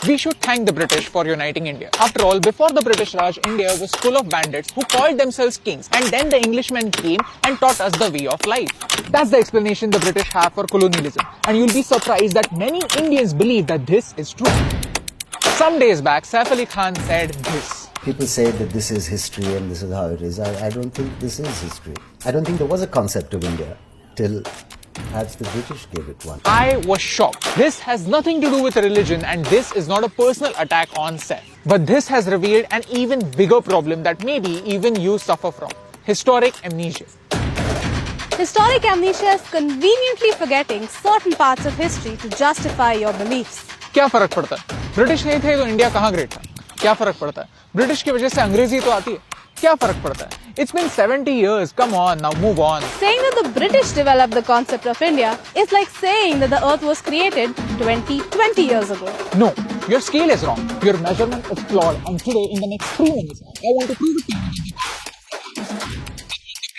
We should thank the British for uniting India. After all, before the British Raj, India was full of bandits who called themselves kings, and then the Englishmen came and taught us the way of life. That's the explanation the British have for colonialism, and you'll be surprised that many Indians believe that this is true. Some days back, Saif Ali Khan said this. People say that this is history and this is how it is. I don't think this is history. I don't think there was a concept of India till perhaps the British gave it one. I was shocked. This has nothing to do with religion, and this is not a personal attack on Saif. But this has revealed an even bigger problem that maybe even you suffer from. Historic amnesia. Historic amnesia is conveniently forgetting certain parts of history to justify your beliefs. क्या फर्क पड़ता है? British नहीं थे तो India कहाँ great था? क्या फर्क पड़ता है? ब्रिटिश की वजह से अंग्रेजी तो आती है. क्या फर्क पड़ता है? It's been 70 years. Come on, now move on. Saying that the British developed the concept of India is like saying that the earth was created 20 years ago. No, your scale is wrong. Your measurement is flawed. And today, in the next 3 minutes, I want to prove it to you. The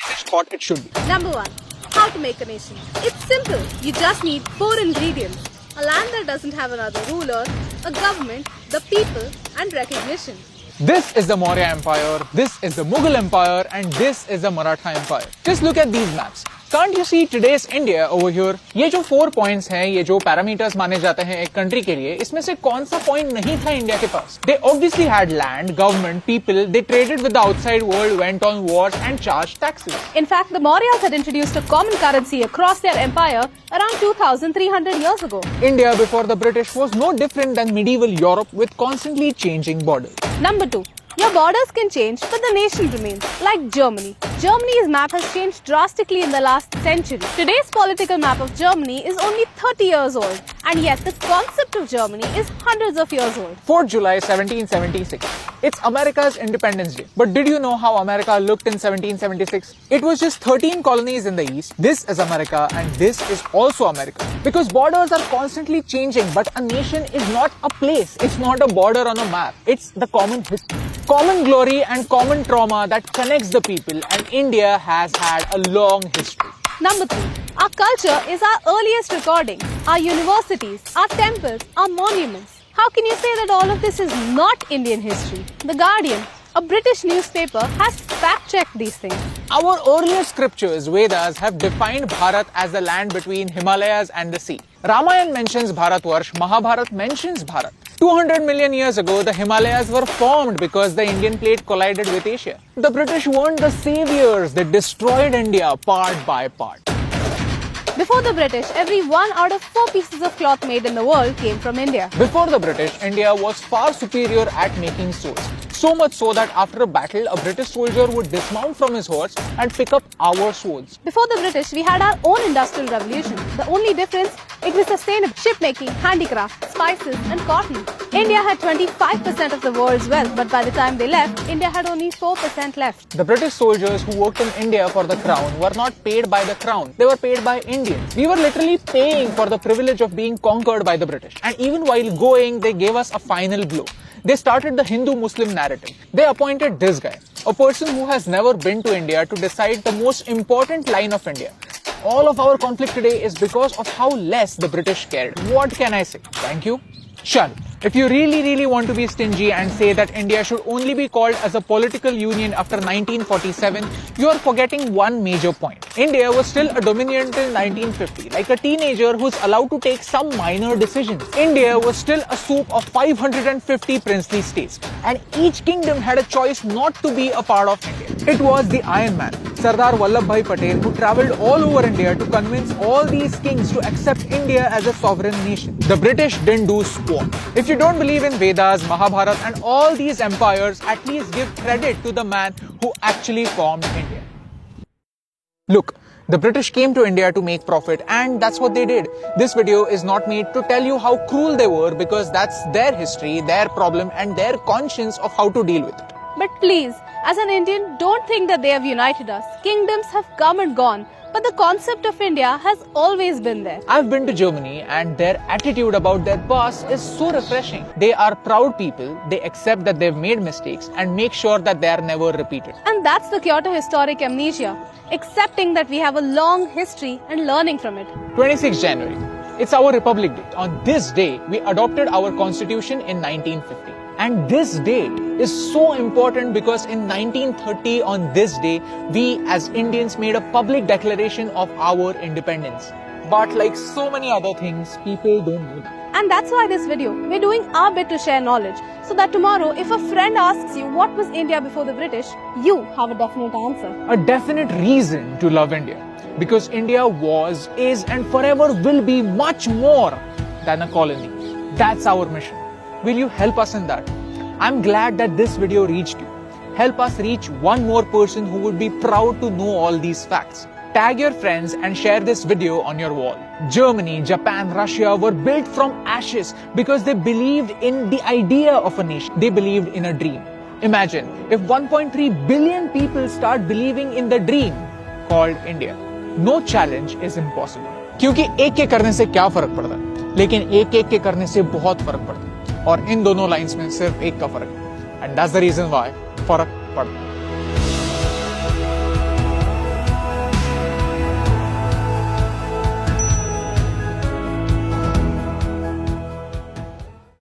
British thought it should be. Number 1. How to make a nation. It's simple. You just need 4 ingredients. A land that doesn't have another ruler, a government, the people, and recognition. This is the Maurya Empire, this is the Mughal Empire, and this is the Maratha Empire. Just look at these maps. Can't you see today's India over here? ये जो 4 points हैं, ये जो parameters माने जाते हैं एक country के लिए, इसमें से कौन सा point नहीं था इंडिया के पास? They obviously had land, government, people. They traded with the outside world, went on wars, and charged taxes. In fact, the Mauryas had introduced a common currency across their empire around 2,300 years ago. India before the British was no different than medieval Europe with constantly changing borders. Number 2. Your borders can change, but the nation remains, like Germany. Germany's map has changed drastically in the last century. Today's political map of Germany is only 30 years old, and yet the concept of Germany is hundreds of years old. 4th July 1776. It's America's Independence Day. But did you know how America looked in 1776? It was just 13 colonies in the east. This is America, and this is also America. Because borders are constantly changing, but a nation is not a place. It's not a border on a map. It's the common history. Common glory and common trauma that connects the people, and India has had a long history. Number 3. Our culture is our earliest recording. Our universities, our temples, our monuments. How can you say that all of this is not Indian history? The Guardian, a British newspaper, has fact-checked these things. Our earlier scriptures, Vedas, have defined Bharat as the land between Himalayas and the sea. Ramayana mentions Bharatvarsh, Mahabharata mentions Bharat. 200 million years ago, the Himalayas were formed because the Indian plate collided with Asia. The British weren't the saviors. They destroyed India part by part. Before the British, every 1 out of 4 pieces of cloth made in the world came from India. Before the British, India was far superior at making swords. So much so that after a battle, a British soldier would dismount from his horse and pick up our swords. Before the British, we had our own industrial revolution. The only difference, it was sustainable. Shipmaking, handicraft, spices, and cotton. India had 25% of the world's wealth, but by the time they left, India had only 4% left. The British soldiers who worked in India for the crown were not paid by the crown. They were paid by Indians. We were literally paying for the privilege of being conquered by the British. And even while going, they gave us a final blow. They started the Hindu-Muslim narrative. They appointed this guy, a person who has never been to India, to decide the most important line of India. All of our conflict today is because of how less the British cared. What can I say? Thank you. Shall. If you really want to be stingy and say that India should only be called as a political union after 1947, you are forgetting one major point. India was still a dominion till 1950, like a teenager who's allowed to take some minor decisions. India was still a soup of 550 princely states, and each kingdom had a choice not to be a part of India. It was the Iron Man, Sardar Vallabhbhai Patel, who travelled all over India to convince all these kings to accept India as a sovereign nation. The British didn't do squat. If you don't believe in Vedas, Mahabharata and all these empires, at least give credit to the man who actually formed India. Look, the British came to India to make profit, and that's what they did. This video is not made to tell you how cruel they were, because that's their history, their problem and their conscience of how to deal with it. But please, as an Indian, don't think that they have united us. Kingdoms have come and gone, but the concept of India has always been there. I've been to Germany, and their attitude about their past is so refreshing. They are proud people, they accept that they've made mistakes and make sure that they are never repeated. And that's the Kyoto historic amnesia, accepting that we have a long history and learning from it. 26 January. It's our Republic Day. On this day, we adopted our constitution in 1950. And this date is so important because in 1930 on this day, we as Indians made a public declaration of our independence. But like so many other things, people don't know that. And that's why this video, we're doing our bit to share knowledge, so that tomorrow if a friend asks you what was India before the British, you have a definite answer. A definite reason to love India. Because India was, is and forever will be much more than a colony. That's our mission. Will you help us in that? I'm glad that this video reached you. Help us reach one more person who would be proud to know all these facts. Tag your friends and share this video on your wall. Germany, Japan, Russia were built from ashes because they believed in the idea of a nation. They believed in a dream. Imagine if 1.3 billion people start believing in the dream called India. No challenge is impossible. क्योंकि एक एक करने से क्या फर्क पड़ता है, लेकिन एक एक के करने से बहुत फर्क पड़ता है और इन दोनों लाइंस में सिर्फ एक का फर्क है. And that's the reason why फर्क पड़ता है.